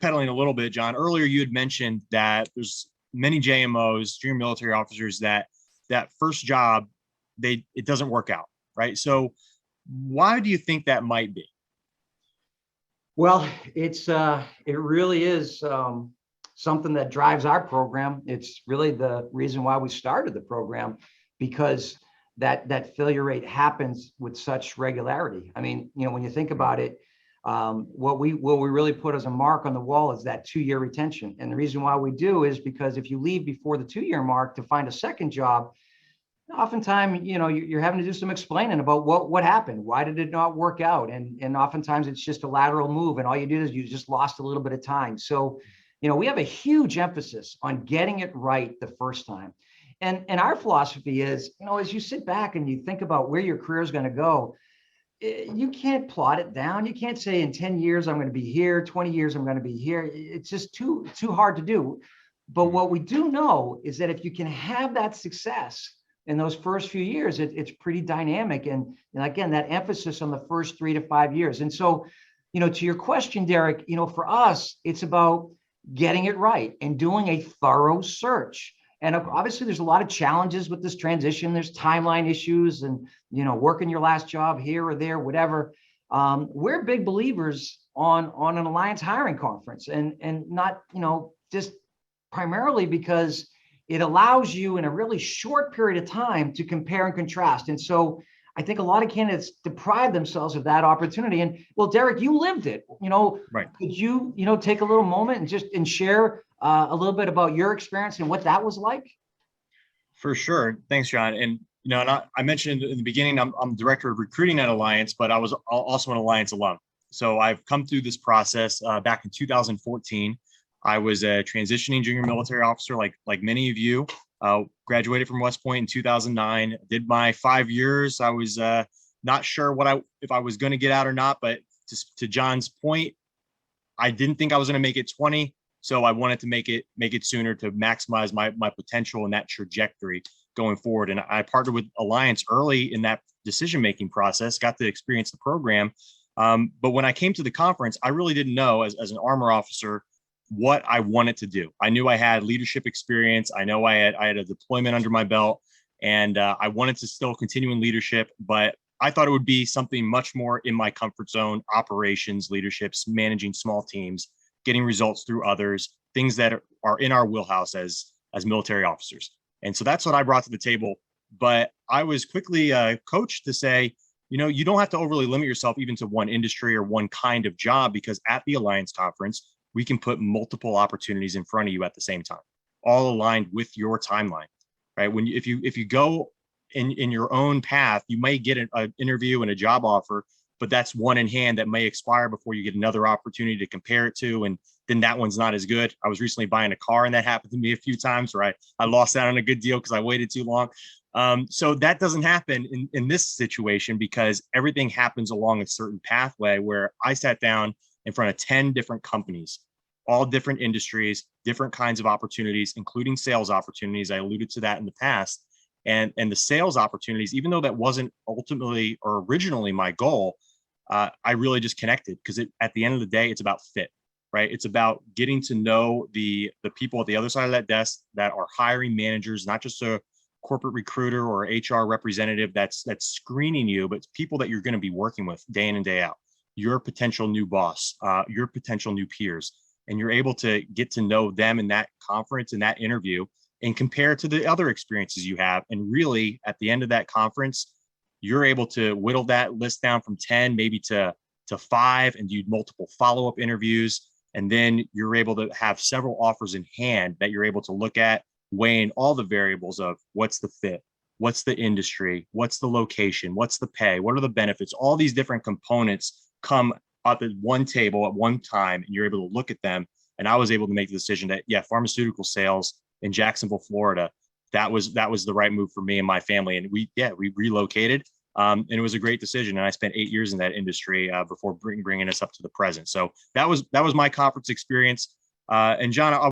backpedaling a little bit, John, earlier you had mentioned that there's many JMOs, junior military officers, that first job, it doesn't work out, right? So why do you think that might be? Well, it really is something that drives our program. It's really the reason why we started the program, because that failure rate happens with such regularity. I mean, when you think about it, what we really put as a mark on the wall is that 2-year retention. And the reason why we do is because if you leave before the 2-year mark to find a second job, oftentimes, you're having to do some explaining about what happened. Why did it not work out? And oftentimes it's just a lateral move. And all you did is you just lost a little bit of time. So, we have a huge emphasis on getting it right the first time. And our philosophy is, as you sit back and you think about where your career is going to go, you can't plot it down. You can't say in 10 years, I'm going to be here, 20 years, I'm going to be here. It's just too hard to do. But what we do know is that if you can have that success in those first few years, it's pretty dynamic. And again, that emphasis on the first 3 to 5 years. And so, to your question, Derek, for us, it's about getting it right and doing a thorough search. And obviously, there's a lot of challenges with this transition. There's timeline issues and, working your last job here or there, whatever. We're big believers on an alliance hiring conference, and not, just primarily because it allows you in a really short period of time to compare and contrast. And so I think a lot of candidates deprive themselves of that opportunity. And well, Derek, you lived it, Right. Could you, take a little moment and share a little bit about your experience and what that was like? For sure. Thanks, John. And I mentioned in the beginning, I'm director of recruiting at Alliance, but I was also an Alliance alum. So I've come through this process back in 2014. I was a transitioning junior military officer, like many of you. Graduated from West Point in 2009. Did my 5 years. I was not sure if I was going to get out or not. But to John's point, I didn't think I was going to make it 20. So I wanted to make it sooner to maximize my potential and that trajectory going forward. And I partnered with Alliance early in that decision-making process, got to experience the program. But when I came to the conference, I really didn't know as an armor officer what I wanted to do. I knew I had leadership experience. I know I had a deployment under my belt, and I wanted to still continue in leadership, but I thought it would be something much more in my comfort zone: operations, leaderships, managing small teams, getting results through others, things that are in our wheelhouse as military officers. And so that's what I brought to the table. But I was quickly coached to say, you don't have to overly limit yourself even to one industry or one kind of job, because at the Alliance Conference, we can put multiple opportunities in front of you at the same time, all aligned with your timeline, right? If you go in your own path, you may get an interview and a job offer, but that's one in hand that may expire before you get another opportunity to compare it to. And then that one's not as good. I was recently buying a car, and that happened to me a few times where I lost out on a good deal because I waited too long. So that doesn't happen in this situation, because everything happens along a certain pathway where I sat down in front of 10 different companies, all different industries, different kinds of opportunities, including sales opportunities. I alluded to that in the past. And the sales opportunities, even though that wasn't ultimately or originally my goal, I really just connected, because at the end of the day, it's about fit, right? It's about getting to know the people at the other side of that desk that are hiring managers, not just a corporate recruiter or HR representative that's screening you, but people that you're going to be working with day in and day out, your potential new boss, your potential new peers. And you're able to get to know them in that conference, in that interview, and compare to the other experiences you have. And really, at the end of that conference, you're able to whittle that list down from 10, maybe to 5, and do multiple follow-up interviews. And then you're able to have several offers in hand that you're able to look at, weighing all the variables of what's the fit, what's the industry, what's the location, what's the pay, what are the benefits. All these different components come up at one table at one time, and you're able to look at them. And I was able to make the decision that, pharmaceutical sales in Jacksonville, Florida, that was the right move for me and my family. And we relocated, and it was a great decision. And I spent 8 years in that industry before bringing us up to the present. So that was my conference experience. And John, I